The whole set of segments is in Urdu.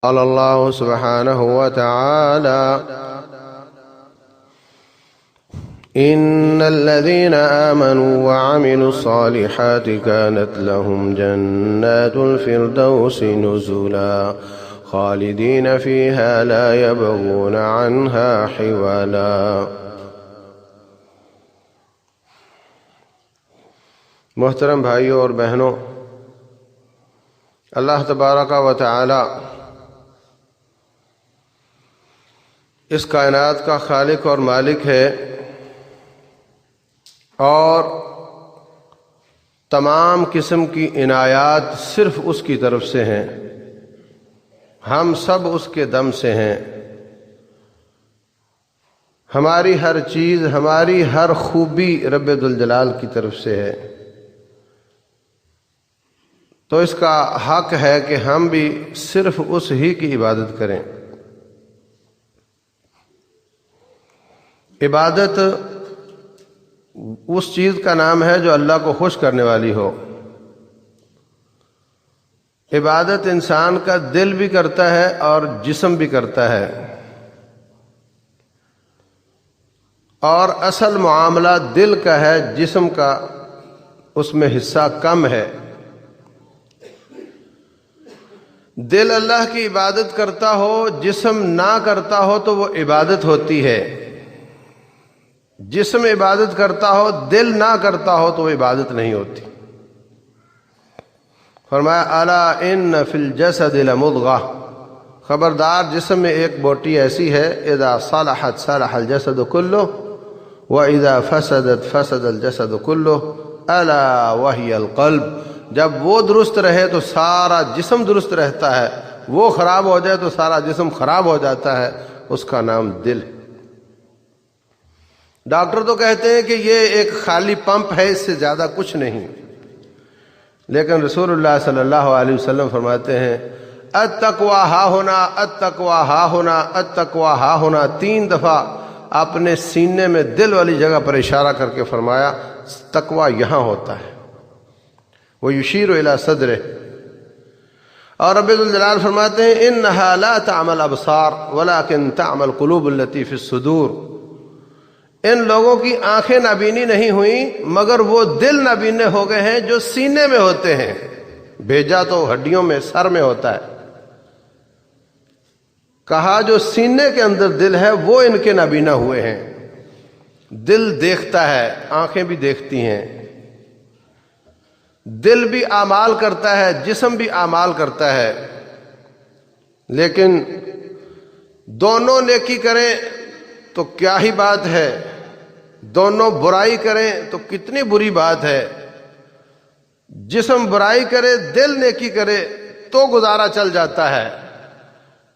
قال الله سبحانه وتعالى: إن الذين آمنوا وعملوا الصالحات كانت لهم جنات الفردوس نزلا خالدين فيها لا يبغون عنها حولا۔ محترم بھائیوں اور بہنوں، اللہ تبارک و تعالی اس کائنات کا خالق اور مالک ہے، اور تمام قسم کی عنایات صرف اس کی طرف سے ہیں۔ ہم سب اس کے دم سے ہیں۔ ہماری ہر چیز، ہماری ہر خوبی رب ذوالجلال کی طرف سے ہے، تو اس کا حق ہے کہ ہم بھی صرف اس ہی کی عبادت کریں۔ عبادت اس چیز کا نام ہے جو اللہ کو خوش کرنے والی ہو۔ عبادت انسان کا دل بھی کرتا ہے اور جسم بھی کرتا ہے، اور اصل معاملہ دل کا ہے، جسم کا اس میں حصہ کم ہے۔ دل اللہ کی عبادت کرتا ہو، جسم نہ کرتا ہو تو وہ عبادت ہوتی ہے۔ جسم عبادت کرتا ہو، دل نہ کرتا ہو تو وہ عبادت نہیں ہوتی۔ فرمایا: الا ان فی الجسد لمضغہ، خبردار جسم میں ایک بوٹی ایسی ہے، اذا صلحت صلح الجسد کلہ واذا فسدت فسد الجسد کلہ الا وہی القلب، جب وہ درست رہے تو سارا جسم درست رہتا ہے، وہ خراب ہو جائے تو سارا جسم خراب ہو جاتا ہے، اس کا نام دل۔ ڈاکٹر تو کہتے ہیں کہ یہ ایک خالی پمپ ہے، اس سے زیادہ کچھ نہیں، لیکن رسول اللہ صلی اللہ علیہ وسلم فرماتے ہیں: التقویٰ ہا ہونا، التقویٰ ہا ہونا، التقویٰ ہا ہونا، 3 دفعہ اپنے سینے میں دل والی جگہ پر اشارہ کر کے فرمایا تقویٰ یہاں ہوتا ہے۔ وہ یشیر الی صدرہ۔ اور رب ذوالجلال فرماتے ہیں: انہا لا تعمى الابصار ولكن تعمى القلوب التي في الصدور، ان لوگوں کی آنکھیں نابینی نہیں ہوئیں مگر وہ دل نابینے ہو گئے ہیں جو سینے میں ہوتے ہیں۔ بھیجا تو ہڈیوں میں، سر میں ہوتا ہے، کہا جو سینے کے اندر دل ہے وہ ان کے نابینا ہوئے ہیں۔ دل دیکھتا ہے، آنکھیں بھی دیکھتی ہیں، دل بھی اعمال کرتا ہے، جسم بھی اعمال کرتا ہے، لیکن دونوں نیکی کریں تو کیا ہی بات ہے، دونوں برائی کریں تو کتنی بری بات ہے۔ جسم برائی کرے، دل نیکی کرے تو گزارا چل جاتا ہے۔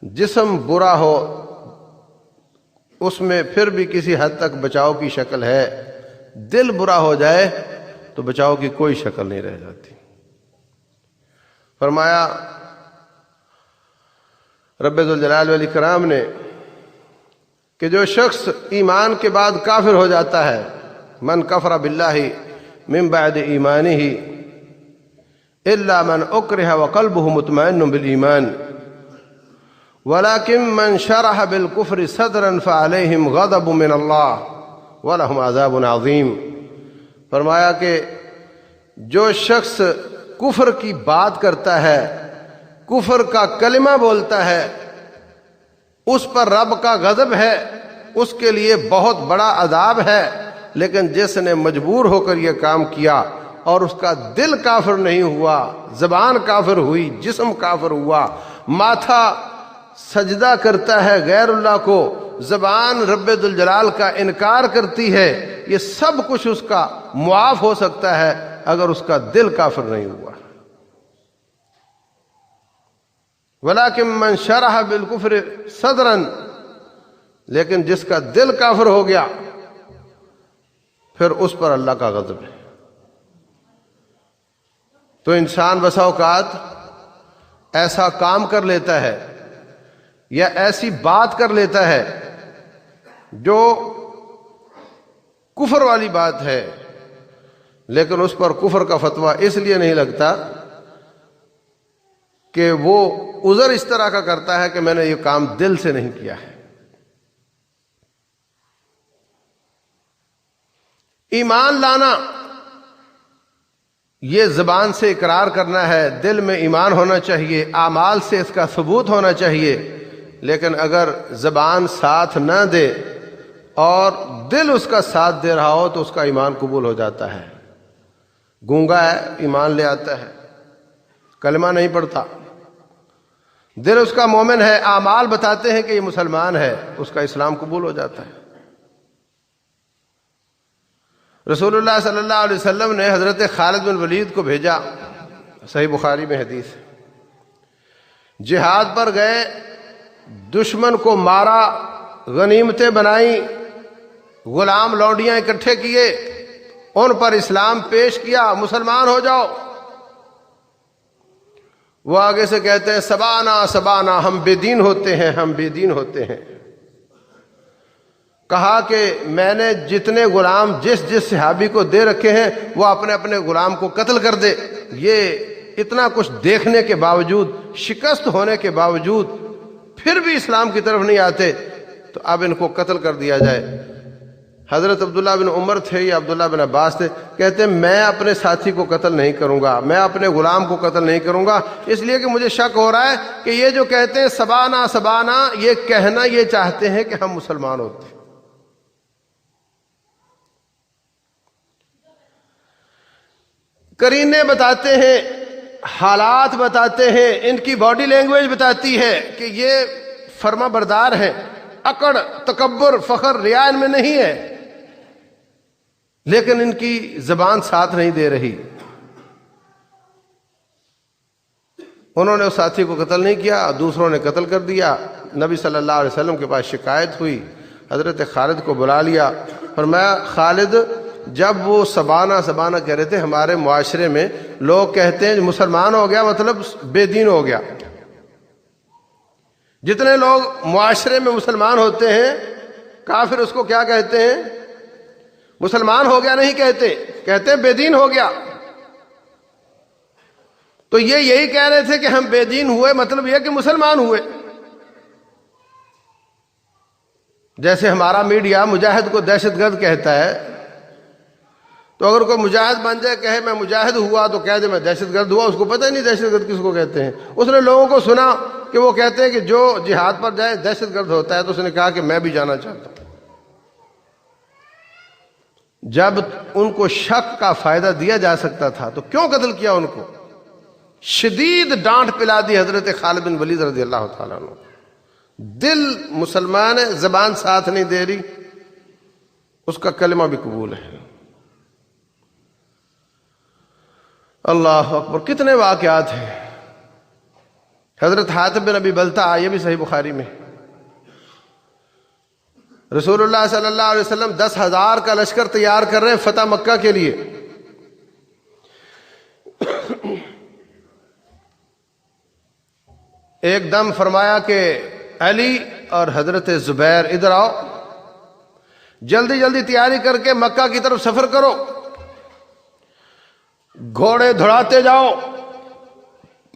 جسم برا ہو اس میں پھر بھی کسی حد تک بچاؤ کی شکل ہے، دل برا ہو جائے تو بچاؤ کی کوئی شکل نہیں رہ جاتی۔ فرمایا رب ذوالجلال والاکرام نے کہ جو شخص ایمان کے بعد کافر ہو جاتا ہے، من کفر باللہ من بعد ایمانہ الا من اکرہ وقلبہ مطمئن بالایمان ولكن من شرح بالکفر صدرا فعلیہم غضب من اللہ ولہم عذاب عظیم۔ فرمایا کہ جو شخص کفر کی بات کرتا ہے، کفر کا کلمہ بولتا ہے، اس پر رب کا غضب ہے، اس کے لیے بہت بڑا عذاب ہے۔ لیکن جس نے مجبور ہو کر یہ کام کیا اور اس کا دل کافر نہیں ہوا، زبان کافر ہوئی، جسم کافر ہوا، ماتھا سجدہ کرتا ہے غیر اللہ کو، زبان رب ذوالجلال کا انکار کرتی ہے، یہ سب کچھ اس کا معاف ہو سکتا ہے اگر اس کا دل کافر نہیں ہوا۔ ولیکن من شرح بالکفر صدرا، لیکن جس کا دل کافر ہو گیا پھر اس پر اللہ کا غضب ہے۔ تو انسان بسا اوقات ایسا کام کر لیتا ہے یا ایسی بات کر لیتا ہے جو کفر والی بات ہے، لیکن اس پر کفر کا فتویٰ اس لیے نہیں لگتا کہ وہ عذر اس طرح کا کرتا ہے کہ میں نے یہ کام دل سے نہیں کیا ہے۔ ایمان لانا یہ زبان سے اقرار کرنا ہے، دل میں ایمان ہونا چاہیے، اعمال سے اس کا ثبوت ہونا چاہیے، لیکن اگر زبان ساتھ نہ دے اور دل اس کا ساتھ دے رہا ہو تو اس کا ایمان قبول ہو جاتا ہے۔ گونگا ہے، ایمان لے آتا ہے، کلمہ نہیں پڑھتا، دل اس کا مومن ہے، اعمال بتاتے ہیں کہ یہ مسلمان ہے، اس کا اسلام قبول ہو جاتا ہے۔ رسول اللہ صلی اللہ علیہ وسلم نے حضرت خالد بن ولید کو بھیجا، صحیح بخاری میں حدیث ہے، جہاد پر گئے، دشمن کو مارا، غنیمتیں بنائیں، غلام لونڈیاں اکٹھے کیے، ان پر اسلام پیش کیا، مسلمان ہو جاؤ۔ وہ آگے سے کہتے ہیں سبانا سبانا، ہم بے دین ہوتے ہیں، ہم بے دین ہوتے ہیں۔ کہا کہ میں نے جتنے غلام جس صحابی کو دے رکھے ہیں وہ اپنے اپنے غلام کو قتل کر دے۔ یہ اتنا کچھ دیکھنے کے باوجود، شکست ہونے کے باوجود پھر بھی اسلام کی طرف نہیں آتے، تو اب ان کو قتل کر دیا جائے۔ حضرت عبداللہ بن عمر تھے یا عبداللہ بن عباس تھے، کہتے ہیں میں اپنے ساتھی کو قتل نہیں کروں گا، میں اپنے غلام کو قتل نہیں کروں گا، اس لیے کہ مجھے شک ہو رہا ہے کہ یہ جو کہتے ہیں سبانا سبانا، یہ کہنا یہ چاہتے ہیں کہ ہم مسلمان ہوتے ہیں۔ کرینے بتاتے ہیں، حالات بتاتے ہیں، ان کی باڈی لینگویج بتاتی ہے کہ یہ فرما بردار ہیں، اکڑ، تکبر، فخر، ریا ان میں نہیں ہے، لیکن ان کی زبان ساتھ نہیں دے رہی۔ انہوں نے اس ساتھی کو قتل نہیں کیا، دوسروں نے قتل کر دیا۔ نبی صلی اللہ علیہ وسلم کے پاس شکایت ہوئی، حضرت خالد کو بلا لیا، فرمایا خالد، جب وہ سبانہ سبانہ کہہ رہے تھے، ہمارے معاشرے میں لوگ کہتے ہیں مسلمان ہو گیا مطلب بے دین ہو گیا۔ جتنے لوگ معاشرے میں مسلمان ہوتے ہیں، کافر اس کو کیا کہتے ہیں؟ مسلمان ہو گیا نہیں کہتے، کہتے ہیں بے دین ہو گیا۔ تو یہ یہی کہہ رہے تھے کہ ہم بے دین ہوئے، مطلب یہ کہ مسلمان ہوئے۔ جیسے ہمارا میڈیا مجاہد کو دہشت گرد کہتا ہے، تو اگر کوئی مجاہد بن جائے کہے میں مجاہد ہوا تو کہہ دے میں دہشت گرد ہوا، اس کو پتہ ہی نہیں دہشت گرد کس کو کہتے ہیں۔ اس نے لوگوں کو سنا کہ وہ کہتے ہیں کہ جو جہاد پر جائے دہشت گرد ہوتا ہے، تو اس نے کہا کہ میں بھی جانا چاہتا ہوں۔ جب ان کو شک کا فائدہ دیا جا سکتا تھا تو کیوں قتل کیا ان کو؟ شدید ڈانٹ پلا دی حضرت خالد بن ولید رضی اللہ تعالیٰ عنہ۔ دل مسلمان ہے، زبان ساتھ نہیں دے رہی، اس کا کلمہ بھی قبول ہے۔ اللہ اکبر، کتنے واقعات ہیں۔ حضرت حاتب بن ابی بلتع، یہ بھی صحیح بخاری میں، رسول اللہ صلی اللہ علیہ وسلم 10,000 کا لشکر تیار کر رہے ہیں فتح مکہ کے لیے۔ ایک دم فرمایا کہ علی اور حضرت زبیر ادھر آؤ، جلدی جلدی تیاری کر کے مکہ کی طرف سفر کرو، گھوڑے دھڑاتے جاؤ،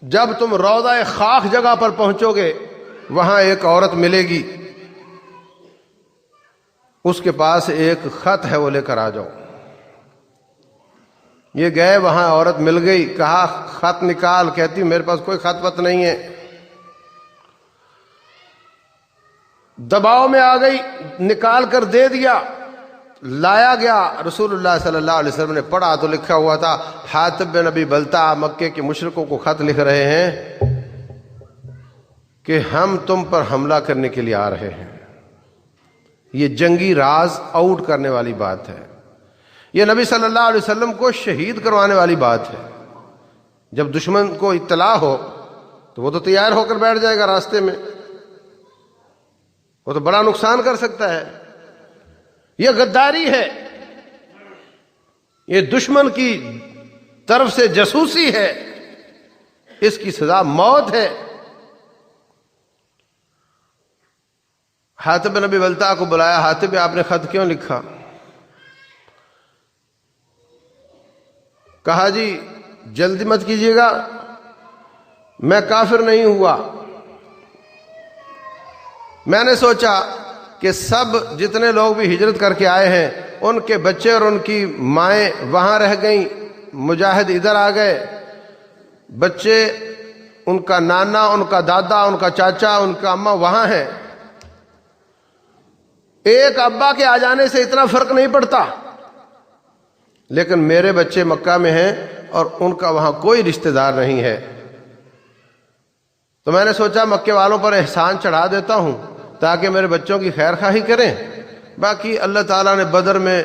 جب تم روضہ خاک جگہ پر پہنچو گے وہاں ایک عورت ملے گی، اس کے پاس ایک خط ہے، وہ لے کر آ جاؤ۔ یہ گئے، وہاں عورت مل گئی، کہا خط نکال، کہتی میرے پاس کوئی خط وط نہیں ہے۔ دباؤ میں آ گئی، نکال کر دے دیا، لایا گیا۔ رسول اللہ صلی اللہ علیہ وسلم نے پڑھا تو لکھا ہوا تھا حاتب بن ابی بلتع مکے کے مشرکوں کو خط لکھ رہے ہیں کہ ہم تم پر حملہ کرنے کے لیے آ رہے ہیں۔ یہ جنگی راز آؤٹ کرنے والی بات ہے، یہ نبی صلی اللہ علیہ وسلم کو شہید کروانے والی بات ہے۔ جب دشمن کو اطلاع ہو تو وہ تو تیار ہو کر بیٹھ جائے گا راستے میں، وہ تو بڑا نقصان کر سکتا ہے۔ یہ غداری ہے، یہ دشمن کی طرف سے جاسوسی ہے، اس کی سزا موت ہے۔ حاتب بن ابی بلتع کو بلایا، حاتب آپ نے خط کیوں لکھا؟ کہا جی جلدی مت کیجیے گا، میں کافر نہیں ہوا۔ میں نے سوچا کہ سب جتنے لوگ بھی ہجرت کر کے آئے ہیں ان کے بچے اور ان کی مائیں وہاں رہ گئیں، مجاہد ادھر آ گئے، بچے ان کا نانا، ان کا دادا، ان کا چاچا، ان کا اماں وہاں ہیں، ایک ابا کے آ جانے سے اتنا فرق نہیں پڑتا، لیکن میرے بچے مکہ میں ہیں اور ان کا وہاں کوئی رشتہ دار نہیں ہے۔ تو میں نے سوچا مکے والوں پر احسان چڑھا دیتا ہوں تاکہ میرے بچوں کی خیر خواہی کریں۔ باقی اللہ تعالیٰ نے بدر میں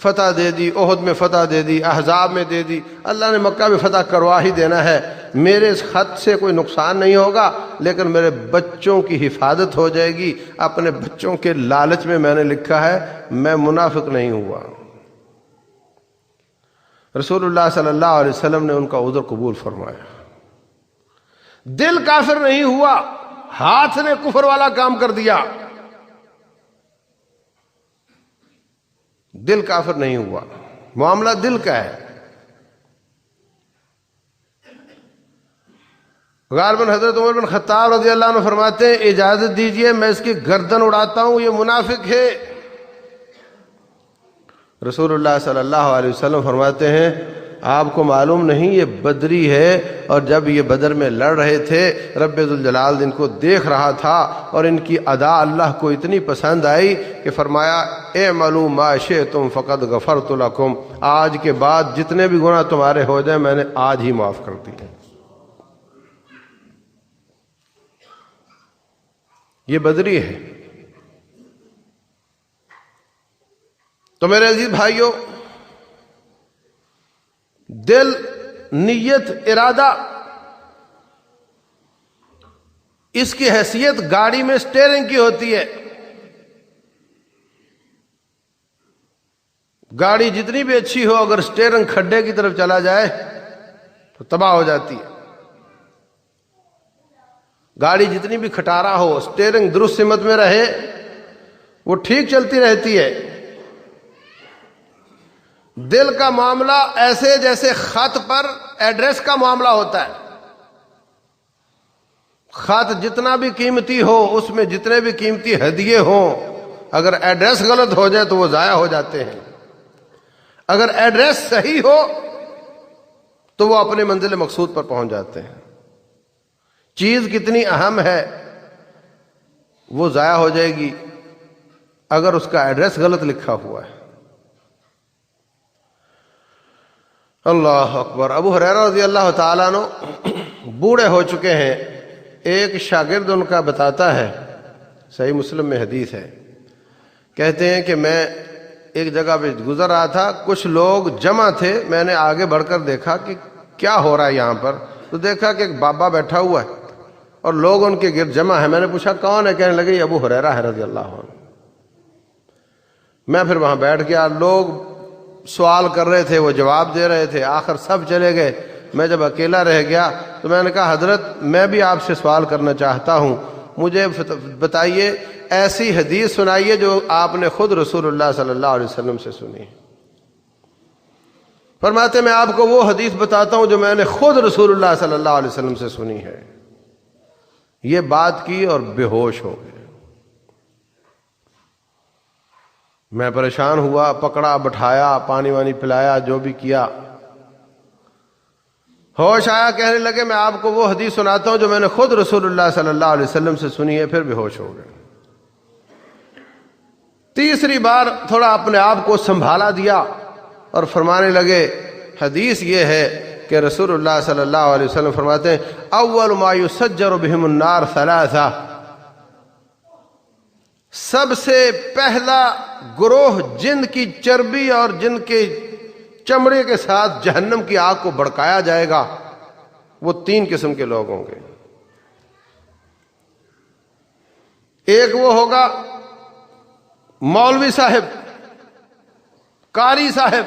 فتح دے دی، احد میں فتح دے دی، احزاب میں دے دی، اللہ نے مکہ میں فتح کروا ہی دینا ہے، میرے اس خط سے کوئی نقصان نہیں ہوگا، لیکن میرے بچوں کی حفاظت ہو جائے گی۔ اپنے بچوں کے لالچ میں نے لکھا ہے، میں منافق نہیں ہوا۔ رسول اللہ صلی اللہ علیہ وسلم نے ان کا عذر قبول فرمایا، دل کافر نہیں ہوا، ہاتھ نے کفر والا کام کر دیا، دل کافر نہیں ہوا، معاملہ دل کا ہے۔ غالباً حضرت عمر بن خطاب رضی اللہ عنہ فرماتے ہیں اجازت دیجئے میں اس کی گردن اڑاتا ہوں، یہ منافق ہے۔ رسول اللہ صلی اللہ علیہ وسلم فرماتے ہیں آپ کو معلوم نہیں یہ بدری ہے، اور جب یہ بدر میں لڑ رہے تھے رب ذوالجلال ان کو دیکھ رہا تھا اور ان کی ادا اللہ کو اتنی پسند آئی کہ فرمایا اعملوا ما شئتم فقد غفرت لکم، آج کے بعد جتنے بھی گناہ تمہارے ہو جائیں میں نے آج ہی معاف کر دیے۔ یہ بدری ہے۔ تو میرے عزیز بھائیوں، دل، نیت، ارادہ، اس کی حیثیت گاڑی میں سٹیئرنگ کی ہوتی ہے۔ گاڑی جتنی بھی اچھی ہو اگر سٹیئرنگ کھڈے کی طرف چلا جائے تو تباہ ہو جاتی ہے۔ گاڑی جتنی بھی کھٹارا ہو، سٹیئرنگ درست سمت میں رہے، وہ ٹھیک چلتی رہتی ہے۔ دل کا معاملہ ایسے جیسے خط پر ایڈریس کا معاملہ ہوتا ہے۔ خط جتنا بھی قیمتی ہو، اس میں جتنے بھی قیمتی ہدیے ہوں، اگر ایڈریس غلط ہو جائے تو وہ ضائع ہو جاتے ہیں۔ اگر ایڈریس صحیح ہو تو وہ اپنے منزل مقصود پر پہنچ جاتے ہیں۔ چیز کتنی اہم ہے وہ ضائع ہو جائے گی اگر اس کا ایڈریس غلط لکھا ہوا ہے۔ اللہ اکبر۔ ابو ہریرہ رضی اللہ تعالیٰ عنہ بوڑھے ہو چکے ہیں، ایک شاگرد ان کا بتاتا ہے، صحیح مسلم میں حدیث ہے، کہتے ہیں کہ میں ایک جگہ پہ گزر رہا تھا، کچھ لوگ جمع تھے، میں نے آگے بڑھ کر دیکھا کہ کیا ہو رہا ہے یہاں پر، تو دیکھا کہ ایک بابا بیٹھا ہوا ہے اور لوگ ان کے گرد جمع ہیں۔ میں نے پوچھا کون ہے؟ کہنے لگے یہ ابو ہریرہ ہے رضی اللہ عنہ۔ میں پھر وہاں بیٹھ گیا، لوگ سوال کر رہے تھے، وہ جواب دے رہے تھے، آخر سب چلے گئے، میں جب اکیلا رہ گیا تو میں نے کہا حضرت میں بھی آپ سے سوال کرنا چاہتا ہوں، مجھے بتائیے ایسی حدیث سنائیے جو آپ نے خود رسول اللہ صلی اللہ علیہ وسلم سے سنی۔ فرماتے میں آپ کو وہ حدیث بتاتا ہوں جو میں نے خود رسول اللہ صلی اللہ علیہ وسلم سے سنی ہے۔ یہ بات کی اور بے ہوش ہو گئے۔ میں پریشان ہوا، پکڑا، بٹھایا، پانی وانی پلایا، جو بھی کیا، ہوش آیا، کہنے لگے میں آپ کو وہ حدیث سناتا ہوں جو میں نے خود رسول اللہ صلی اللہ علیہ وسلم سے سنی ہے، پھر بے ہوش ہو گئے۔ تیسری بار تھوڑا اپنے آپ کو سنبھالا دیا اور فرمانے لگے حدیث یہ ہے کہ رسول اللہ صلی اللہ علیہ وسلم فرماتے ہیں اول ما یسجر بہم النار ثلاثہ، سب سے پہلا گروہ جن کی چربی اور جن کے چمڑے کے ساتھ جہنم کی آگ کو بھڑکایا جائے گا وہ 3 قسم کے لوگ ہوں گے۔ ایک وہ ہوگا مولوی صاحب، قاری صاحب،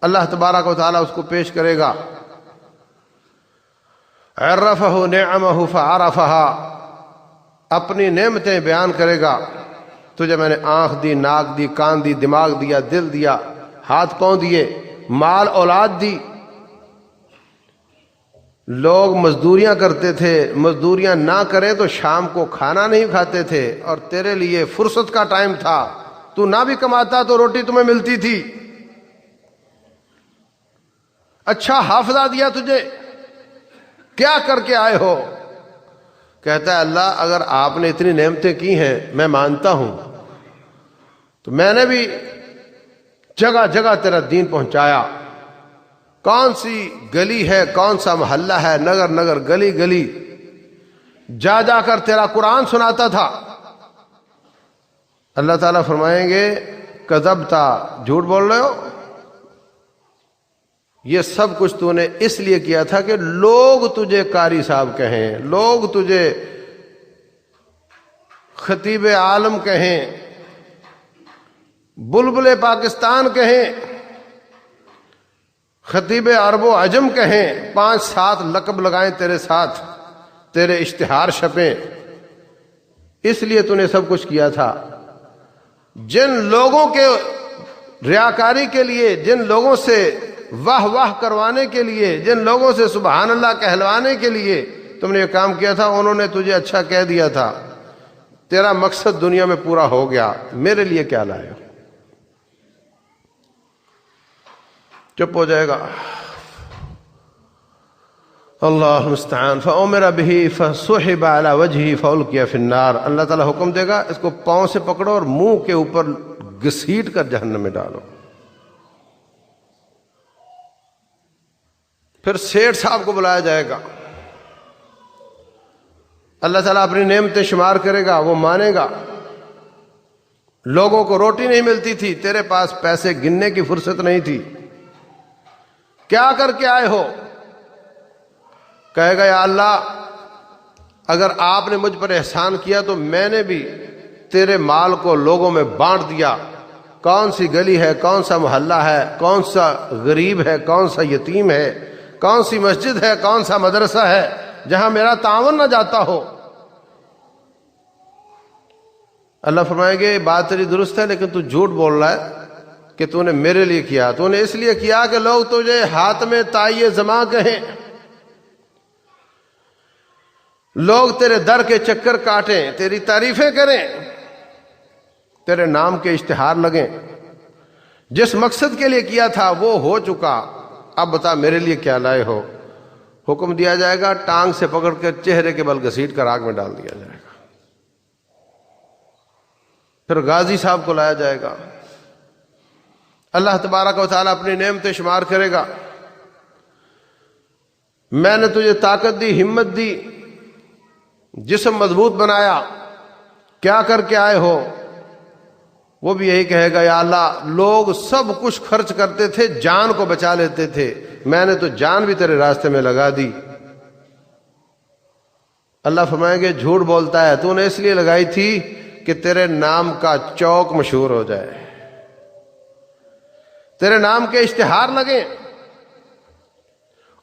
اللہ تبارک و تعالیٰ اس کو پیش کرے گا، عرفہ نعمہ فعرفہا، اپنی نعمتیں بیان کرے گا، تجھے میں نے آنکھ دی، ناک دی، کان دی، دماغ دیا، دل دیا، ہاتھ پاؤں دیے، مال اولاد دی، لوگ مزدوریاں کرتے تھے، مزدوریاں نہ کریں تو شام کو کھانا نہیں کھاتے تھے، اور تیرے لیے فرصت کا ٹائم تھا، تو نہ بھی کماتا تو روٹی تمہیں ملتی تھی۔ اچھا حافظہ دیا تجھے، کیا کر کے آئے ہو؟ کہتا ہے اللہ اگر آپ نے اتنی نعمتیں کی ہیں میں مانتا ہوں، تو میں نے بھی جگہ جگہ تیرا دین پہنچایا۔ کون سی گلی ہے، کون سا محلہ ہے، نگر نگر گلی گلی جا جا کر تیرا قرآن سناتا تھا۔ اللہ تعالیٰ فرمائیں گے کذبتا، جھوٹ بول رہے ہو، یہ سب کچھ تو نے اس لیے کیا تھا کہ لوگ تجھے قاری صاحب کہیں، لوگ تجھے خطیب عالم کہیں، بلبل پاکستان کہیں، خطیب عرب و عجم کہیں، 5-7 لقب لگائیں تیرے ساتھ، تیرے اشتہار چھپیں، اس لیے تو نے سب کچھ کیا تھا۔ جن لوگوں کے ریاکاری کے لیے، جن لوگوں سے واہ واہ کروانے کے لیے، جن لوگوں سے سبحان اللہ کہلوانے کے لیے تم نے یہ کام کیا تھا، انہوں نے تجھے اچھا کہہ دیا تھا، تیرا مقصد دنیا میں پورا ہو گیا، میرے لیے کیا لائے ہو؟ چپ ہو جائے گا۔ اللہ المستعان۔ فَأُمِرَ بِهِ فَسُحِبَ عَلَى وَجْهِهِ فَأُلْقِيَ فِي النَّارِ، اللہ تعالیٰ حکم دے گا اس کو پاؤں سے پکڑو اور منہ کے اوپر گھسیٹ کر جہنم میں ڈالو۔ پھر سیٹھ صاحب کو بلایا جائے گا، اللہ تعالیٰ اپنی نعمتیں شمار کرے گا، وہ مانے گا۔ لوگوں کو روٹی نہیں ملتی تھی، تیرے پاس پیسے گننے کی فرصت نہیں تھی، کیا کر کے آئے ہو؟ کہے گا یا اللہ اگر آپ نے مجھ پر احسان کیا تو میں نے بھی تیرے مال کو لوگوں میں بانٹ دیا، کون سی گلی ہے، کون سا محلہ ہے، کون سا غریب ہے، کون سا یتیم ہے، کون سی مسجد ہے، کون سا مدرسہ ہے جہاں میرا تعاون نہ جاتا ہو۔ اللہ فرمائیں گے بات تیری درست ہے لیکن تو جھوٹ بول رہا ہے کہ تو نے میرے لیے کیا، تو نے اس لیے کیا کہ لوگ تجھے ہاتھ میں تائیے زماں کہیں، لوگ تیرے در کے چکر کاٹیں، تیری تعریفیں کریں، تیرے نام کے اشتہار لگیں۔ جس مقصد کے لیے کیا تھا وہ ہو چکا، اب بتا میرے لیے کیا لائے ہو؟ حکم دیا جائے گا، ٹانگ سے پکڑ کر چہرے کے بل گھسیٹ کر آگ میں ڈال دیا جائے گا۔ پھر غازی صاحب کو لایا جائے گا، اللہ تبارک و تعالیٰ اپنی نعمتیں شمار کرے گا، میں نے تجھے طاقت دی، ہمت دی، جسم مضبوط بنایا، کیا کر کے آئے ہو؟ وہ بھی یہی کہے گا یا اللہ لوگ سب کچھ خرچ کرتے تھے، جان کو بچا لیتے تھے، میں نے تو جان بھی تیرے راستے میں لگا دی۔ اللہ فرمائیں گے جھوٹ بولتا ہے، تو نے اس لیے لگائی تھی کہ تیرے نام کا چوک مشہور ہو جائے، تیرے نام کے اشتہار لگیں،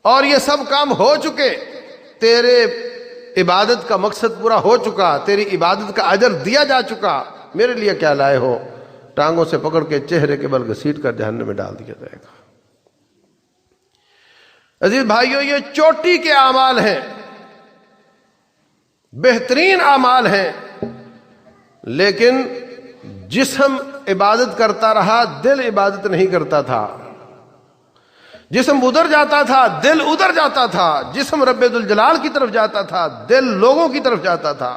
اور یہ سب کام ہو چکے، تیرے عبادت کا مقصد پورا ہو چکا، تیری عبادت کا اجر دیا جا چکا، میرے لیے کیا لائے ہو؟ ٹانگوں سے پکڑ کے چہرے کے بل گھسیٹ کر جہنم میں ڈال دیا جائے گا۔ عزیز بھائیو، یہ چوٹی کے اعمال ہیں، بہترین اعمال ہیں، لیکن جسم عبادت کرتا رہا، دل عبادت نہیں کرتا تھا۔ جسم ادھر جاتا تھا، دل ادھر جاتا تھا، جسم رب ذوالجلال کی طرف جاتا تھا، دل لوگوں کی طرف جاتا تھا،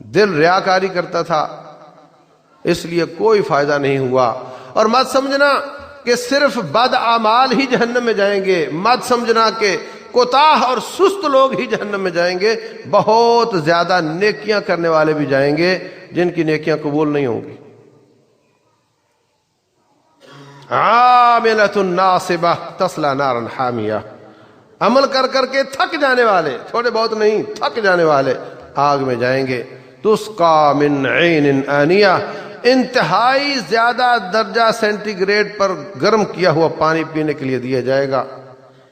دل ریاکاری کرتا تھا، اس لیے کوئی فائدہ نہیں ہوا۔ اور مت سمجھنا کہ صرف بد اعمال ہی جہنم میں جائیں گے، مت سمجھنا کہ کوتاہ اور سست لوگ ہی جہنم میں جائیں گے، بہت زیادہ نیکیاں کرنے والے بھی جائیں گے جن کی نیکیاں قبول نہیں ہوں گی۔ عاملۃ ناصبہ تصلی نارا حامیہ، عمل کر کر کے تھک جانے والے، تھوڑے بہت نہیں، تھک جانے والے آگ میں جائیں گے۔ تسقی من عین آنیہ، انتہائی زیادہ درجہ سینٹی گریڈ پر گرم کیا ہوا پانی پینے کے لیے دیا جائے گا،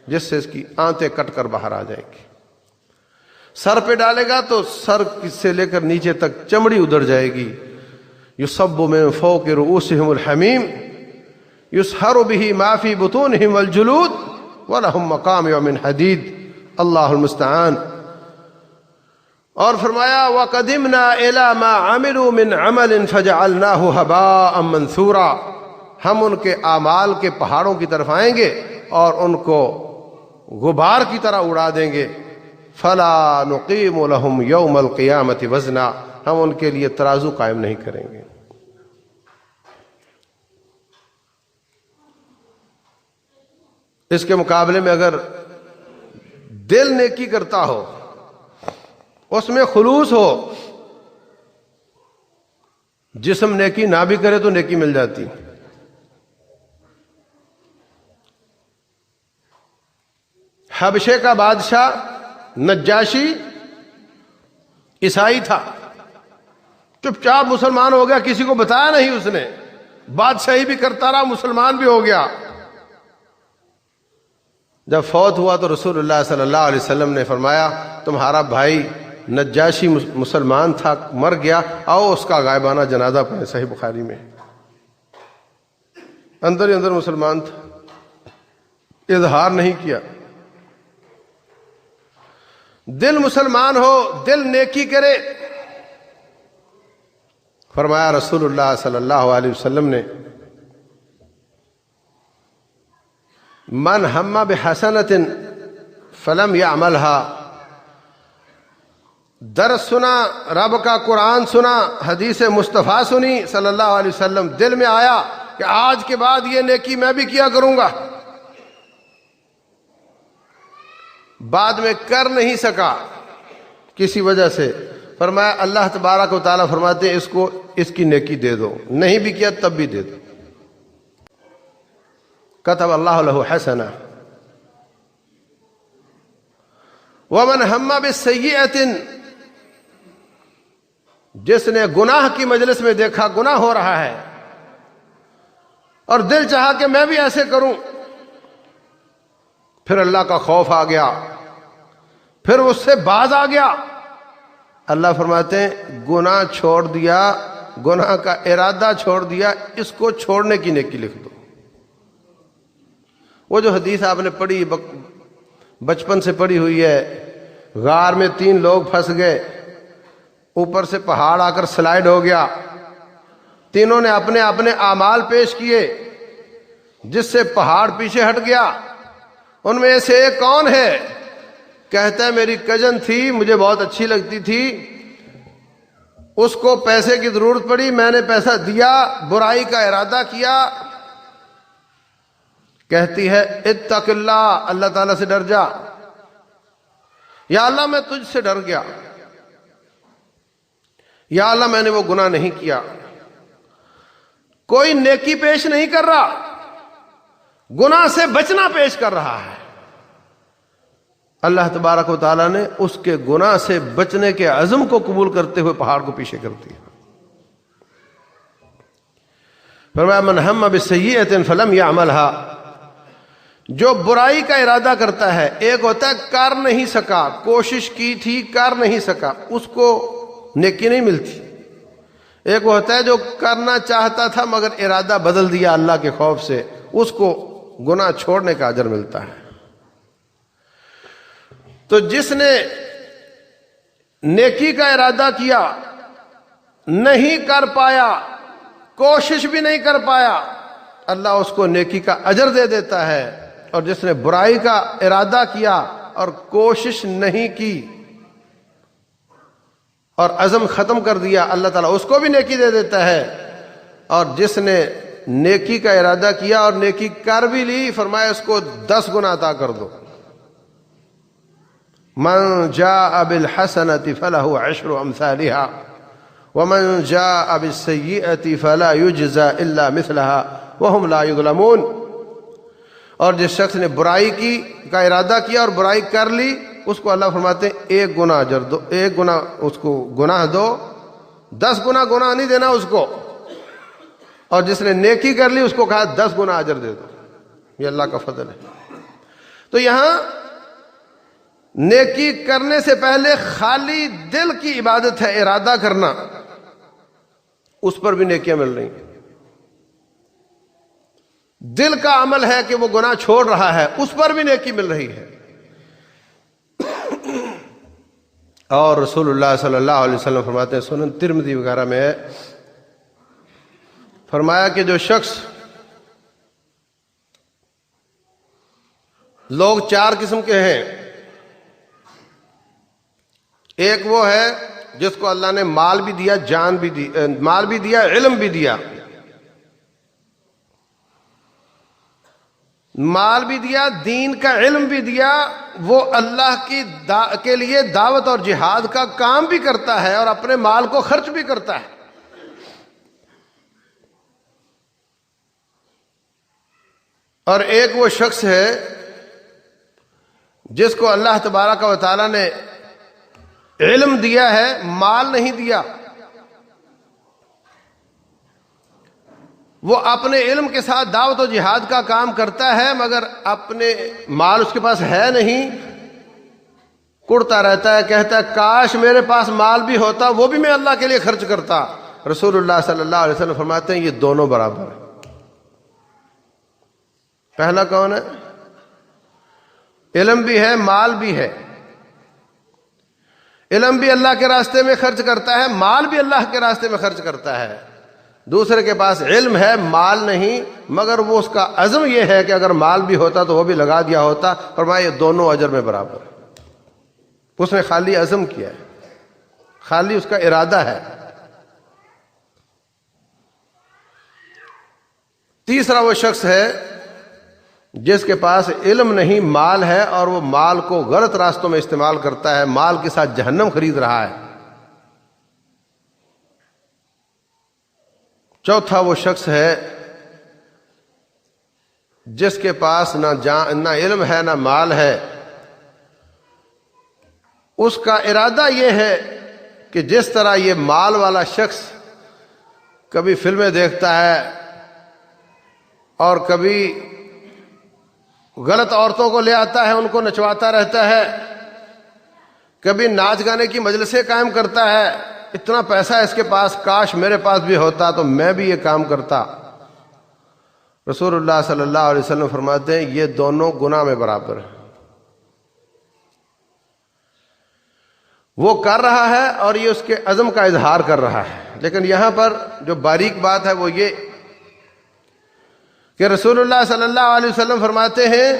جس سے اس کی آنتیں کٹ کر باہر آ جائیں گی۔ سر پہ ڈالے گا تو سر سے لے کر نیچے تک چمڑی ادھر جائے گی۔ یصب من فوق رؤوسہم الحمیم یسحر بہ ما فی بطونہم والجلود وَلَهُمْ مَقَامِعُ مِنْ حَدِيدٍ اللہ المستعان۔ اور فرمایا وَقَدِمْنَا إِلَى مَا عَمِلُوا مِنْ عَمَلٍ فَجَعَلْنَاهُ هَبَاءً مَنْثُورًا، ہم ان کے اعمال کے پہاڑوں کی طرف آئیں گے اور ان کو غبار کی طرح اڑا دیں گے۔ فَلَا نُقِيمُ لَهُمْ يَوْمَ الْقِيَامَةِ وَزْنًا، ہم ان کے لیے ترازو قائم نہیں کریں گے۔ اس کے مقابلے میں اگر دل نیکی کرتا ہو، اس میں خلوص ہو، جسم نیکی نہ بھی کرے تو نیکی مل جاتی۔ حبشے کا بادشاہ نجاشی عیسائی تھا، چپ چاپ مسلمان ہو گیا، کسی کو بتایا نہیں اس نے، بادشاہی بھی کرتا رہا، مسلمان بھی ہو گیا۔ جب فوت ہوا تو رسول اللہ صلی اللہ علیہ وسلم نے فرمایا تمہارا بھائی نجاشی مسلمان تھا، مر گیا، آؤ اس کا غائبانہ جنازہ پڑھیں۔ صحیح بخاری میں، اندر ہی اندر مسلمان تھا، اظہار نہیں کیا۔ دل مسلمان ہو، دل نیکی کرے۔ فرمایا رسول اللہ صلی اللہ علیہ وسلم نے من ہم بحسنۃ فلم یعملها، درس سنا، رب کا قرآن سنا، حدیث مصطفیٰ سنی صلی اللہ علیہ وسلم، دل میں آیا کہ آج کے بعد یہ نیکی میں بھی کیا کروں گا، بعد میں کر نہیں سکا کسی وجہ سے، فرمایا اللہ تبارک و تعالیٰ فرماتے ہیں اس کو اس کی نیکی دے دو، نہیں بھی کیا تب بھی دے دو، کتب اللہ لہ حسنہ۔ ومن ہم بالسیئۃ، جس نے گناہ کی مجلس میں دیکھا گناہ ہو رہا ہے اور دل چاہا کہ میں بھی ایسے کروں، پھر اللہ کا خوف آ گیا، پھر اس سے باز آ گیا، اللہ فرماتے ہیں گناہ چھوڑ دیا، گناہ کا ارادہ چھوڑ دیا، اس کو چھوڑنے کی نیکی لکھ دو۔ وہ جو حدیث آپ نے پڑھی، بچپن سے پڑھی ہوئی ہے، غار میں 3 لوگ پھنس گئے، اوپر سے پہاڑ آ کر سلائیڈ ہو گیا، تینوں نے اپنے اپنے اعمال پیش کیے، جس سے پہاڑ پیچھے ہٹ گیا۔ ان میں سے ایک کون ہے؟ کہتا ہے میری کزن تھی، مجھے بہت اچھی لگتی تھی، اس کو پیسے کی ضرورت پڑی، میں نے پیسہ دیا، برائی کا ارادہ کیا۔ کہتی ہے اتق اللہ، اللہ تعالیٰ سے ڈر جا، یا اللہ میں تجھ سے ڈر گیا، یا اللہ میں نے وہ گناہ نہیں کیا۔ کوئی نیکی پیش نہیں کر رہا، گناہ سے بچنا پیش کر رہا ہے۔ اللہ تبارک و تعالیٰ نے اس کے گناہ سے بچنے کے عزم کو قبول کرتے ہوئے پہاڑ کو پیچھے کر دیا۔ فرمایا من ہم بالسیئۃ فلم یعملها، جو برائی کا ارادہ کرتا ہے، ایک ہوتا ہے کر نہیں سکا، کوشش کی تھی کر نہیں سکا، اس کو نیکی نہیں ملتی۔ ایک ہوتا ہے جو کرنا چاہتا تھا مگر ارادہ بدل دیا اللہ کے خوف سے، اس کو گناہ چھوڑنے کا اجر ملتا ہے۔ تو جس نے نیکی کا ارادہ کیا، نہیں کر پایا، کوشش بھی نہیں کر پایا، اللہ اس کو نیکی کا اجر دے دیتا ہے۔ اور جس نے برائی کا ارادہ کیا اور کوشش نہیں کی اور عزم ختم کر دیا، اللہ تعالیٰ اس کو بھی نیکی دے دیتا ہے۔ اور جس نے نیکی کا ارادہ کیا اور نیکی کر بھی لی، فرمایا اس کو 10 گنا عطا کر دو۔ من جاء بالحسنۃ فلہ 10 امثالها ومن جاء بالسیئۃ فلا یجزى الا مثلها وهم لا یظلمون۔ اور جس شخص نے برائی کا ارادہ کیا اور برائی کر لی، اس کو اللہ فرماتے ہیں 1 گنا اجر دو، 1 گنا اس کو گناہ دو، 10 گنا گناہ نہیں دینا اس کو۔ اور جس نے نیکی کر لی، اس کو کہا 10 گنا اجر دے دو۔ یہ اللہ کا فضل ہے۔ تو یہاں نیکی کرنے سے پہلے خالی دل کی عبادت ہے، ارادہ کرنا، اس پر بھی نیکیاں مل رہی ہیں۔ دل کا عمل ہے کہ وہ گناہ چھوڑ رہا ہے، اس پر بھی نیکی مل رہی ہے۔ اور رسول اللہ صلی اللہ علیہ وسلم فرماتے ہیں، سنن ترمذی وغیرہ میں ہے، فرمایا کہ جو شخص، لوگ چار قسم کے ہیں، ایک وہ ہے جس کو اللہ نے مال بھی دیا، جان بھی دی، مال بھی دیا، علم بھی دیا، مال بھی دیا، دین کا علم بھی دیا، وہ اللہ کے لیے دعوت اور جہاد کا کام بھی کرتا ہے اور اپنے مال کو خرچ بھی کرتا ہے۔ اور ایک وہ شخص ہے جس کو اللہ تبارک و تعالی نے علم دیا ہے، مال نہیں دیا، وہ اپنے علم کے ساتھ دعوت و جہاد کا کام کرتا ہے، مگر اپنے مال اس کے پاس ہے نہیں، کڑتا رہتا ہے، کہتا ہے کاش میرے پاس مال بھی ہوتا، وہ بھی میں اللہ کے لیے خرچ کرتا۔ رسول اللہ صلی اللہ علیہ وسلم فرماتے ہیں یہ دونوں برابر ہیں۔ پہلا کون ہے؟ علم بھی ہے، مال بھی ہے، علم بھی اللہ کے راستے میں خرچ کرتا ہے، مال بھی اللہ کے راستے میں خرچ کرتا ہے۔ دوسرے کے پاس علم ہے، مال نہیں، مگر وہ اس کا عزم یہ ہے کہ اگر مال بھی ہوتا تو وہ بھی لگا دیا ہوتا۔ فرمایا یہ دونوں اجر میں برابر ہے۔ اس نے خالی عزم کیا ہے، خالی اس کا ارادہ ہے۔ تیسرا وہ شخص ہے جس کے پاس علم نہیں، مال ہے، اور وہ مال کو غلط راستوں میں استعمال کرتا ہے، مال کے ساتھ جہنم خرید رہا ہے۔ چوتھا وہ شخص ہے جس کے پاس نہ علم ہے نہ مال ہے، اس کا ارادہ یہ ہے کہ جس طرح یہ مال والا شخص کبھی فلمیں دیکھتا ہے اور کبھی غلط عورتوں کو لے آتا ہے، ان کو نچواتا رہتا ہے، کبھی ناچ گانے کی مجلسیں قائم کرتا ہے، اتنا پیسہ اس کے پاس، کاش میرے پاس بھی ہوتا تو میں بھی یہ کام کرتا۔ رسول اللہ صلی اللہ علیہ وسلم فرماتے ہیں یہ دونوں گناہ میں برابر ہیں۔ وہ کر رہا ہے اور یہ اس کے عزم کا اظہار کر رہا ہے، لیکن یہاں پر جو باریک بات ہے وہ یہ کہ رسول اللہ صلی اللہ علیہ وسلم فرماتے ہیں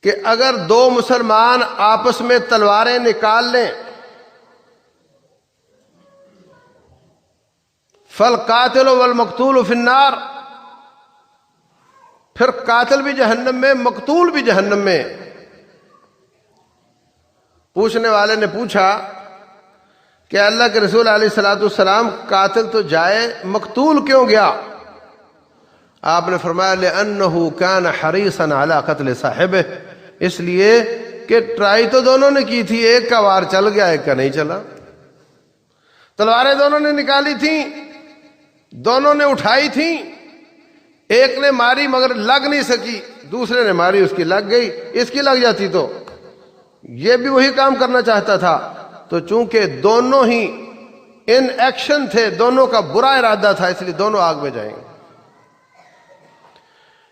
کہ اگر دو مسلمان آپس میں تلواریں نکال لیں، فالقاتل والمقتول فی النار، پھر قاتل بھی جہنم میں، مقتول بھی جہنم میں۔ پوچھنے والے نے پوچھا کہ اللہ کے رسول علیہ الصلوۃ والسلام قاتل تو جائے، مقتول کیوں گیا؟ آپ نے فرمایا لأنہ کان حریصا علی قتل صاحبہ، اس لیے کہ ٹرائی تو دونوں نے کی تھی، ایک کا وار چل گیا ایک کا نہیں چلا، تلواریں دونوں نے نکالی تھیں، دونوں نے اٹھائی تھیں، ایک نے ماری مگر لگ نہیں سکی، دوسرے نے ماری اس کی لگ گئی، اس کی لگ جاتی تو یہ بھی وہی کام کرنا چاہتا تھا۔ تو چونکہ دونوں ہی ان ایکشن تھے، دونوں کا برا ارادہ تھا، اس لیے دونوں آگ میں جائیں گے۔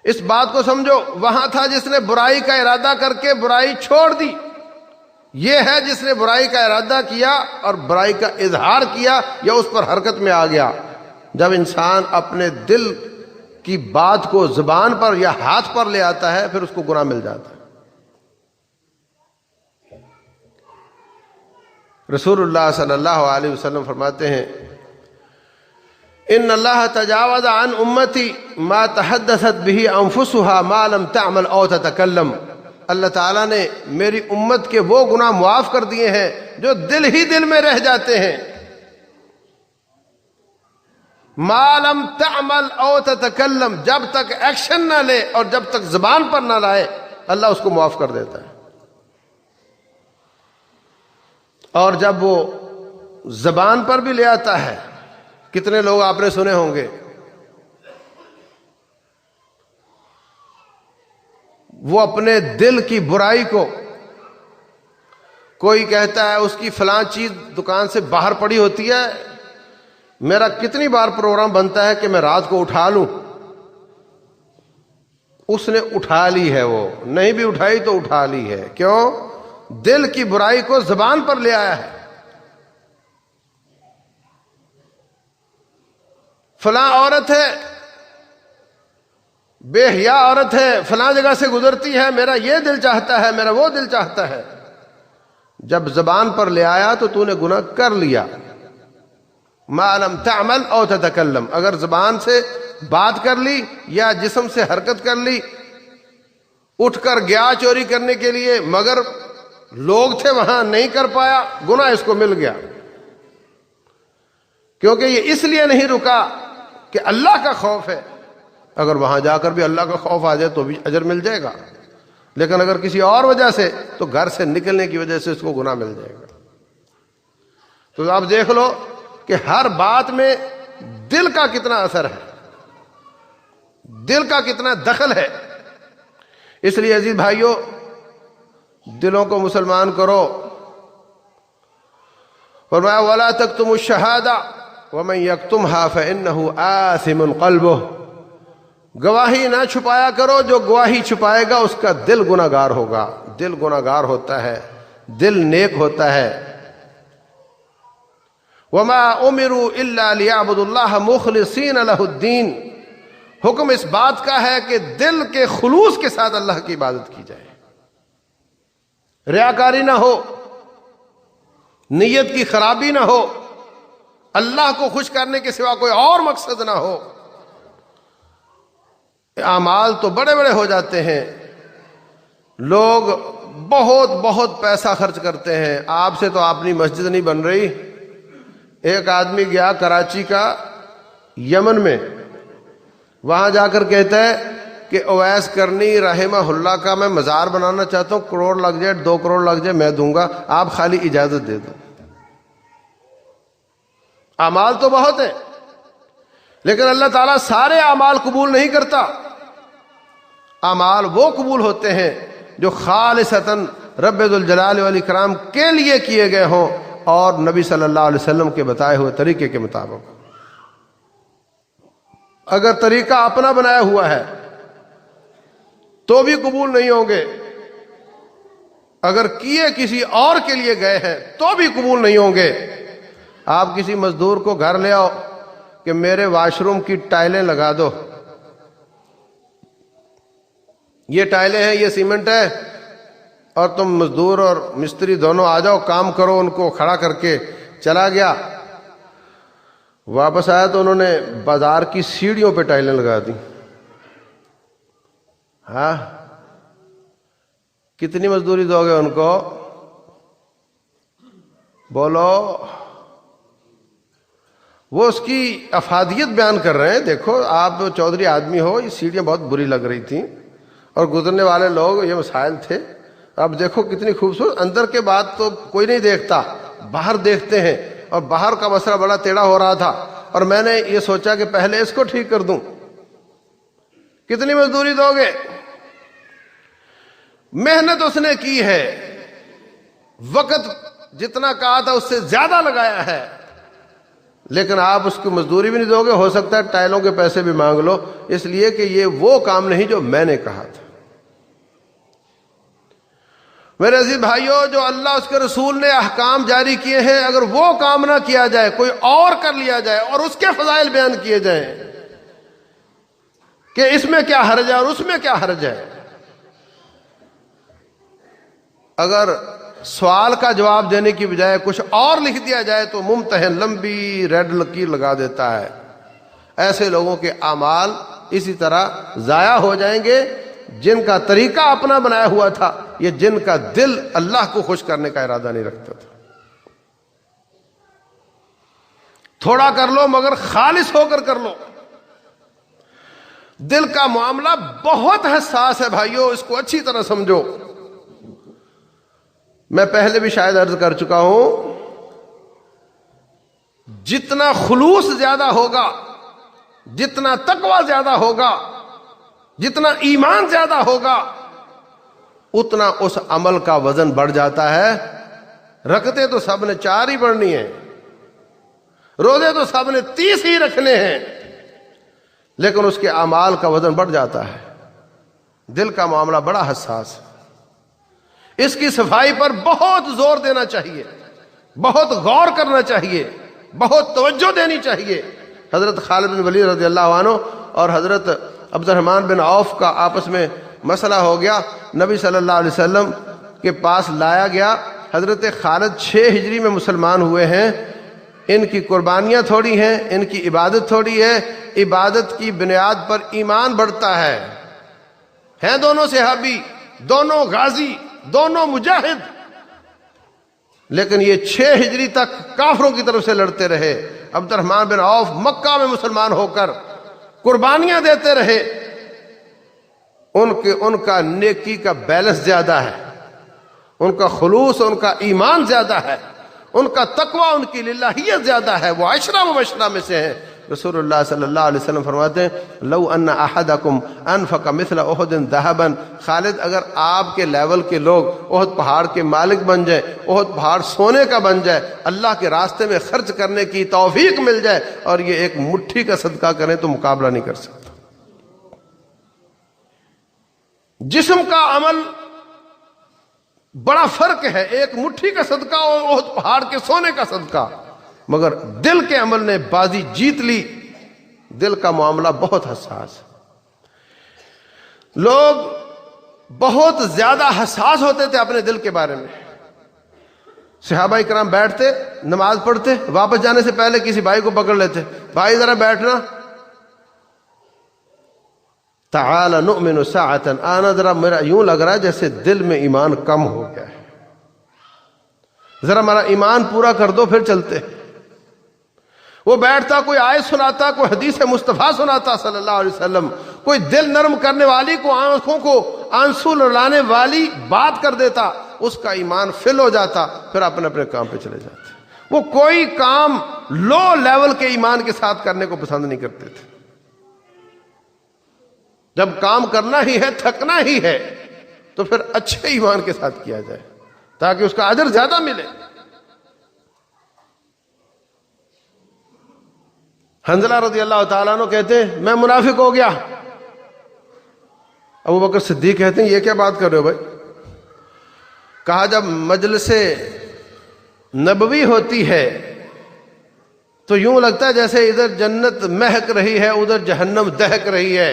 اس بات کو سمجھو، وہاں تھا جس نے برائی کا ارادہ کر کے برائی چھوڑ دی، یہ ہے جس نے برائی کا ارادہ کیا اور برائی کا اظہار کیا یا اس پر حرکت میں آ گیا۔ جب انسان اپنے دل کی بات کو زبان پر یا ہاتھ پر لے آتا ہے پھر اس کو گناہ مل جاتا ہے۔ رسول اللہ صلی اللہ علیہ وسلم فرماتے ہیں ان اللہ تجاوز عن امتی ما تحدثت به انفسها ما لم تعمل او تتکلم، اللہ تعالیٰ نے میری امت کے وہ گناہ معاف کر دیے ہیں جو دل ہی دل میں رہ جاتے ہیں، ما لم تعمل او تتکلم، جب تک ایکشن نہ لے اور جب تک زبان پر نہ لائے اللہ اس کو معاف کر دیتا ہے۔ اور جب وہ زبان پر بھی لے آتا ہے، کتنے لوگ آپ نے سنے ہوں گے وہ اپنے دل کی برائی کو، کوئی کہتا ہے اس کی فلاں چیز دکان سے باہر پڑی ہوتی ہے، میرا کتنی بار پروگرام بنتا ہے کہ میں رات کو اٹھا لوں، اس نے اٹھا لی ہے، وہ نہیں بھی اٹھائی تو اٹھا لی ہے۔ کیوں؟ دل کی برائی کو زبان پر لے آیا ہے۔ فلاں عورت ہے، بے حیا عورت ہے، فلاں جگہ سے گزرتی ہے، میرا یہ دل چاہتا ہے، میرا وہ دل چاہتا ہے۔ جب زبان پر لے آیا تو تو نے گناہ کر لیا۔ ما لم تعمل او تتکلم، اگر زبان سے بات کر لی یا جسم سے حرکت کر لی، اٹھ کر گیا چوری کرنے کے لیے مگر لوگ تھے وہاں نہیں کر پایا، گناہ اس کو مل گیا، کیونکہ یہ اس لیے نہیں رکا کہ اللہ کا خوف ہے۔ اگر وہاں جا کر بھی اللہ کا خوف آ جائے تو بھی اجر مل جائے گا، لیکن اگر کسی اور وجہ سے تو گھر سے نکلنے کی وجہ سے اس کو گناہ مل جائے گا۔ تو آپ دیکھ لو کہ ہر بات میں دل کا کتنا اثر ہے، دل کا کتنا دخل ہے۔ اس لیے عزیز بھائیوں، دلوں کو مسلمان کرو۔ فرمایا وَلَا تَكْتُمُوا الشَّهَادَةَ وَمَنْ يَكْتُمْهَا فَإِنَّهُ آثِمٌ قَلْبُهُ، گواہی نہ چھپایا کرو، جو گواہی چھپائے گا اس کا دل گناہگار ہوگا۔ دل گناہگار ہوتا ہے، دل نیک ہوتا ہے۔ وَمَا أُمِرُوا إِلَّا لِيَعْبُدُوا اللَّهَ مُخْلِصِينَ لَهُ الدِّينَ، حکم اس بات کا ہے کہ دل کے خلوص کے ساتھ اللہ کی عبادت کی جائے، ریاکاری نہ ہو، نیت کی خرابی نہ ہو، اللہ کو خوش کرنے کے سوا کوئی اور مقصد نہ ہو۔ اعمال تو بڑے بڑے ہو جاتے ہیں، لوگ بہت بہت پیسہ خرچ کرتے ہیں۔ آپ سے تو اپنی مسجد نہیں بن رہی۔ ایک آدمی گیا کراچی کا یمن میں، وہاں جا کر کہتا ہے کہ اویس کرنی رحمہ اللہ کا میں مزار بنانا چاہتا ہوں، کروڑ لگ جائے 2 کروڑ لگ جائے میں دوں گا، آپ خالی اجازت دے دو۔ اعمال تو بہت ہیں، لیکن اللہ تعالیٰ سارے اعمال قبول نہیں کرتا۔ اعمال وہ قبول ہوتے ہیں جو خالصتاً رب ذوالجلال والاکرام کے لیے کیے گئے ہوں اور نبی صلی اللہ علیہ وسلم کے بتائے ہوئے طریقے کے مطابق۔ اگر طریقہ اپنا بنایا ہوا ہے تو بھی قبول نہیں ہوں گے، اگر کیے کسی اور کے لیے گئے ہیں تو بھی قبول نہیں ہوں گے۔ آپ کسی مزدور کو گھر لے آؤ کہ میرے واش روم کی ٹائلیں لگا دو، یہ ٹائلیں ہیں، یہ سیمنٹ ہے، اور تم مزدور اور مستری دونوں آ جاؤ کام کرو، ان کو کھڑا کر کے چلا گیا، واپس آیا تو انہوں نے بازار کی سیڑھیوں پہ ٹائلیں لگا دی۔ ہاں، کتنی مزدوری دو گے ان کو؟ بولو۔ وہ اس کی افادیت بیان کر رہے ہیں، دیکھو آپ چودھری آدمی ہو، یہ سیڑھیاں بہت بری لگ رہی تھیں اور گزرنے والے لوگ یہ مسائل تھے، اب دیکھو کتنی خوبصورت، اندر کے بعد تو کوئی نہیں دیکھتا، باہر دیکھتے ہیں، اور باہر کا مسئلہ بڑا ٹیڑھا ہو رہا تھا اور میں نے یہ سوچا کہ پہلے اس کو ٹھیک کر دوں۔ کتنی مزدوری دو گے؟ محنت اس نے کی ہے، وقت جتنا کہا تھا اس سے زیادہ لگایا ہے، لیکن آپ اس کی مزدوری بھی نہیں دو گے، ہو سکتا ہے ٹائلوں کے پیسے بھی مانگ لو، اس لیے کہ یہ وہ کام نہیں جو میں نے کہا تھا۔ میرے عزیز بھائیوں، جو اللہ اس کے رسول نے احکام جاری کیے ہیں، اگر وہ کام نہ کیا جائے، کوئی اور کر لیا جائے اور اس کے فضائل بیان کیے جائیں کہ اس میں کیا حرج ہے اور اس میں کیا حرج ہے، اگر سوال کا جواب دینے کی بجائے کچھ اور لکھ دیا جائے تو ممتحن لمبی ریڈ لکیر لگا دیتا ہے۔ ایسے لوگوں کے اعمال اسی طرح ضائع ہو جائیں گے جن کا طریقہ اپنا بنایا ہوا تھا، یہ جن کا دل اللہ کو خوش کرنے کا ارادہ نہیں رکھتا تھا۔ تھوڑا کر لو مگر خالص ہو کر لو۔ دل کا معاملہ بہت حساس ہے بھائیوں، اس کو اچھی طرح سمجھو۔ میں پہلے بھی شاید عرض کر چکا ہوں، جتنا خلوص زیادہ ہوگا، جتنا تقوی زیادہ ہوگا، جتنا ایمان زیادہ ہوگا، اتنا اس عمل کا وزن بڑھ جاتا ہے۔ رکعتیں تو سب نے 4 ہی پڑھنی ہیں، روزے تو سب نے 30 ہی رکھنے ہیں، لیکن اس کے اعمال کا وزن بڑھ جاتا ہے۔ دل کا معاملہ بڑا حساس ہے، اس کی صفائی پر بہت زور دینا چاہیے، بہت غور کرنا چاہیے، بہت توجہ دینی چاہیے۔ حضرت خالد بن ولید رضی اللہ عنہ اور حضرت عبد الرحمن بن عوف کا آپس میں مسئلہ ہو گیا، نبی صلی اللہ علیہ وسلم کے پاس لایا گیا۔ حضرت خالد 6 ہجری میں مسلمان ہوئے ہیں، ان کی قربانیاں تھوڑی ہیں، ان کی عبادت تھوڑی ہے، عبادت کی بنیاد پر ایمان بڑھتا ہے۔ ہیں دونوں صحابی، دونوں غازی، دونوں مجاہد، لیکن یہ 6 ہجری تک کافروں کی طرف سے لڑتے رہے۔ عبد الرحمن بن عوف مکہ میں مسلمان ہو کر قربانیاں دیتے رہے۔ ان کا نیکی کا بیلنس زیادہ ہے، ان کا خلوص، ان کا ایمان زیادہ ہے، ان کا تقوی، ان کی للہیت زیادہ ہے، وہ 10 مبشرہ میں سے ہیں۔ رسول اللہ صلی اللہ علیہ وسلم فرماتے ہیں لو ان احدکم انفق مثل احد ذهبا، خالد اگر آپ کے لیول کے لوگ احد پہاڑ کے مالک بن جائے، احد پہاڑ سونے کا بن جائے، اللہ کے راستے میں خرچ کرنے کی توفیق مل جائے اور یہ ایک مٹھی کا صدقہ کریں تو مقابلہ نہیں کر سکتا۔ جسم کا عمل بڑا فرق ہے، ایک مٹھی کا صدقہ اور احد پہاڑ کے سونے کا صدقہ، مگر دل کے عمل نے بازی جیت لی۔ دل کا معاملہ بہت حساس ہے، لوگ بہت زیادہ حساس ہوتے تھے اپنے دل کے بارے میں۔ صحابہ کرام بیٹھتے، نماز پڑھتے، واپس جانے سے پہلے کسی بھائی کو پکڑ لیتے، بھائی ذرا بیٹھنا، تعال نؤمن ساعتا، آنا ذرا، میرا یوں لگ رہا ہے جیسے دل میں ایمان کم ہو گیا ہے، ذرا میرا ایمان پورا کر دو پھر چلتے۔ وہ بیٹھتا، کوئی آیت سناتا، کوئی حدیث مصطفیٰ سناتا صلی اللہ علیہ وسلم، کوئی دل نرم کرنے والی، کو آنکھوں کو آنسو لانے والی بات کر دیتا، اس کا ایمان فل ہو جاتا، پھر اپنے اپنے کام پہ چلے جاتے۔ وہ کوئی کام لو لیول کے ایمان کے ساتھ کرنے کو پسند نہیں کرتے تھے۔ جب کام کرنا ہی ہے، تھکنا ہی ہے، تو پھر اچھے ایمان کے ساتھ کیا جائے تاکہ اس کا اجر زیادہ ملے۔ حنظلہ رضی اللہ تعالیٰ عنہ کہتے ہیں میں منافق ہو گیا۔ ابو بکر صدیق کہتے ہیں یہ کیا بات کر رہے ہو بھائی؟ کہا جب مجلس نبوی ہوتی ہے تو یوں لگتا ہے جیسے ادھر جنت مہک رہی ہے، ادھر جہنم دہک رہی ہے،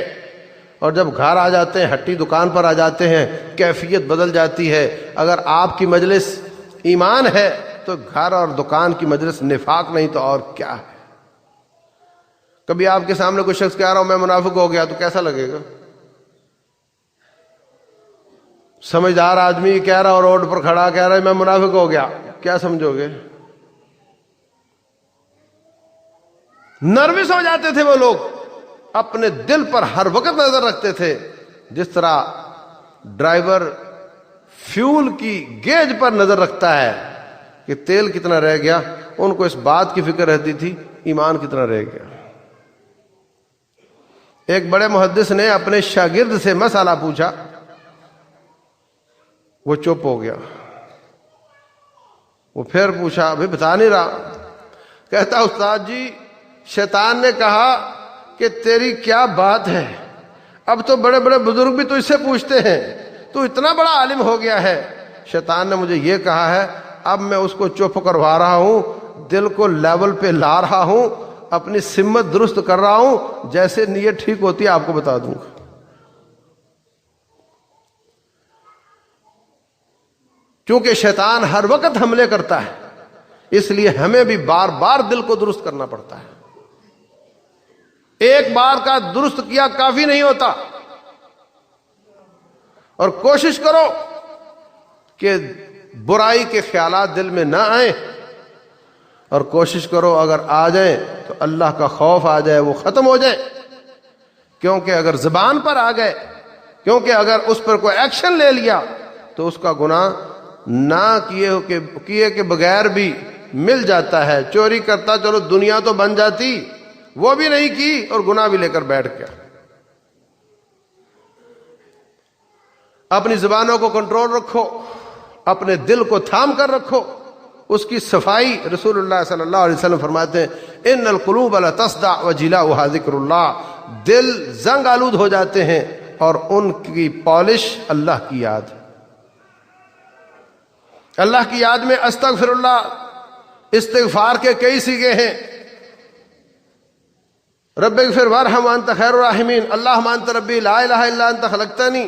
اور جب گھر آ جاتے ہیں، ہٹی دکان پر آ جاتے ہیں، کیفیت بدل جاتی ہے۔ اگر آپ کی مجلس ایمان ہے تو گھر اور دکان کی مجلس نفاق نہیں تو اور کیا ہے۔ کبھی آپ کے سامنے کوئی شخص کہہ رہا ہوں میں منافق ہو گیا تو کیسا لگے گا؟ سمجھدار آدمی کہہ رہا اور روڈ پر کھڑا کہہ رہا ہے میں منافق ہو گیا، کیا سمجھو گے؟ نروس ہو جاتے تھے وہ لوگ، اپنے دل پر ہر وقت نظر رکھتے تھے، جس طرح ڈرائیور فیول کی گیج پر نظر رکھتا ہے کہ تیل کتنا رہ گیا، ان کو اس بات کی فکر رہتی تھی ایمان کتنا رہ گیا۔ ایک بڑے محدث نے اپنے شاگرد سے مسئلہ پوچھا، وہ چپ ہو گیا، وہ پھر پوچھا، ابھی بتا نہیں رہا، کہتا استاد جی شیطان نے کہا کہ تیری کیا بات ہے، اب تو بڑے بڑے بزرگ بھی تو اس سے پوچھتے ہیں، تو اتنا بڑا عالم ہو گیا ہے۔ شیطان نے مجھے یہ کہا ہے، اب میں اس کو چپ کروا رہا ہوں، دل کو لیول پہ لا رہا ہوں، اپنی سمت درست کر رہا ہوں، جیسے نیت ٹھیک ہوتی ہے آپ کو بتا دوں گا۔ کیونکہ شیطان ہر وقت حملے کرتا ہے، اس لیے ہمیں بھی بار بار دل کو درست کرنا پڑتا ہے۔ ایک بار کا درست کیا کافی نہیں ہوتا، اور کوشش کرو کہ برائی کے خیالات دل میں نہ آئیں، اور کوشش کرو اگر آ جائیں تو اللہ کا خوف آ جائے، وہ ختم ہو جائے۔ کیونکہ اگر زبان پر آ گئے، کیونکہ اگر اس پر کوئی ایکشن لے لیا تو اس کا گناہ نہ کیے کے بغیر بھی مل جاتا ہے۔ چوری کرتا چلو دنیا تو بن جاتی، وہ بھی نہیں کی اور گناہ بھی لے کر بیٹھ گیا۔ اپنی زبانوں کو کنٹرول رکھو، اپنے دل کو تھام کر رکھو، اس کی صفائی رسول اللہ صلی اللہ علیہ وسلم فرماتے ہیں ان القلوب لتصدع وجلاؤها ذکر اللہ، دل زنگ آلود ہو جاتے ہیں اور ان کی پالش اللہ کی یاد، اللہ کی یاد میں استغفر اللہ، استغفار کے کئی صیغے ہیں، رب اغفر وارحم وانت خیر الراحمین، اللہم انت ربی لا الہ الا انت خلقتنی،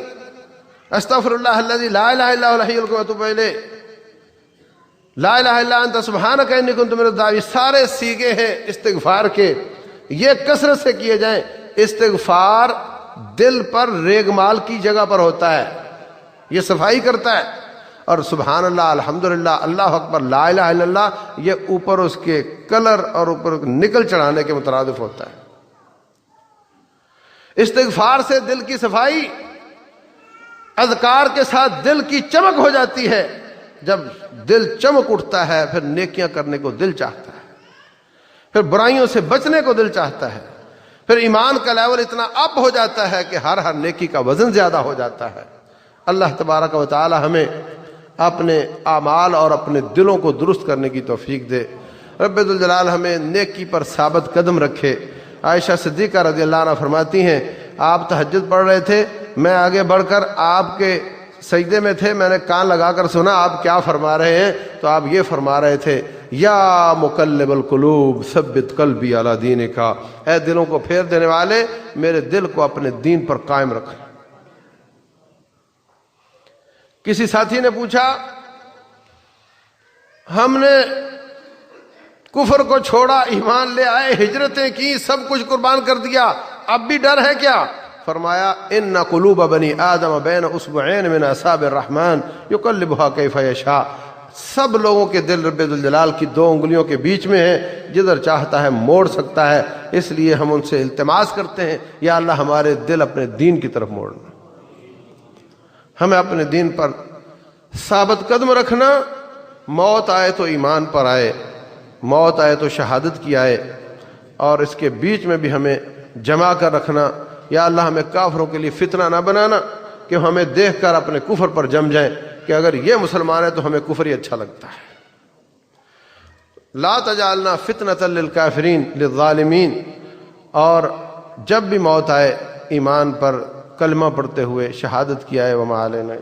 استغفر اللہ الذی لا الہ الا هو الحی القیوم واتوب الیہ، لا الہ الا انت سبحانک انی کنت من الظالمین، سارے صیغے ہیں استغفار کے، یہ کثرت سے کیے جائیں۔ استغفار دل پر ریگمال کی جگہ پر ہوتا ہے، یہ صفائی کرتا ہے، اور سبحان اللہ، الحمدللہ، اللہ اکبر، لا الہ الا اللہ، یہ اوپر اس کے کلر اور اوپر نکل چڑھانے کے مترادف ہوتا ہے۔ استغفار سے دل کی صفائی، اذکار کے ساتھ دل کی چمک ہو جاتی ہے، جب دل چمک اٹھتا ہے پھر نیکیاں کرنے کو دل چاہتا ہے، پھر برائیوں سے بچنے کو دل چاہتا ہے، پھر ایمان کا لیول اتنا اپ ہو جاتا ہے کہ ہر نیکی کا وزن زیادہ ہو جاتا ہے۔ اللہ تبارک و تعالی ہمیں اپنے اعمال اور اپنے دلوں کو درست کرنے کی توفیق دے۔ رب ذوالجلال ہمیں نیکی پر ثابت قدم رکھے۔ عائشہ صدیقہ رضی اللہ عنہ فرماتی ہیں آپ تہجد پڑھ رہے تھے، میں آگے بڑھ کر آپ کے سجدے میں تھے، میں نے کان لگا کر سنا آپ کیا فرما رہے ہیں، تو آپ یہ فرما رہے تھے یا مقلب القلوب ثبت قلبی علی دینک، اے دلوں کو پھیر دینے والے میرے دل کو اپنے دین پر قائم رکھ۔ کسی ساتھی نے پوچھا ہم نے کفر کو چھوڑا، ایمان لے آئے، ہجرتیں کی، سب کچھ قربان کر دیا، اب بھی ڈر ہے کیا؟ فرمایا ان قلوب بنی آدم بین اصبعین من اصابع الرحمن یقلبها کیف یشاء، سب لوگوں کے دل رب ذوالجلال کی دو انگلیوں کے بیچ میں ہیں، جدھر چاہتا ہے موڑ سکتا ہے، اس لیے ہم ان سے التماس کرتے ہیں یا اللہ ہمارے دل اپنے دین کی طرف موڑنا، ہمیں اپنے دین پر ثابت قدم رکھنا، موت آئے تو ایمان پر آئے، موت آئے تو شہادت کی آئے، اور اس کے بیچ میں بھی ہمیں جمع کر رکھنا، یا اللہ ہمیں کافروں کے لیے فتنہ نہ بنانا کہ ہمیں دیکھ کر اپنے کفر پر جم جائیں کہ اگر یہ مسلمان ہے تو ہمیں کفر ہی اچھا لگتا ہے۔ لا تجعلنا فتنة للکافرین للظالمین، اور جب بھی موت آئے ایمان پر کلمہ پڑھتے ہوئے شہادت کی آئے، وما علینا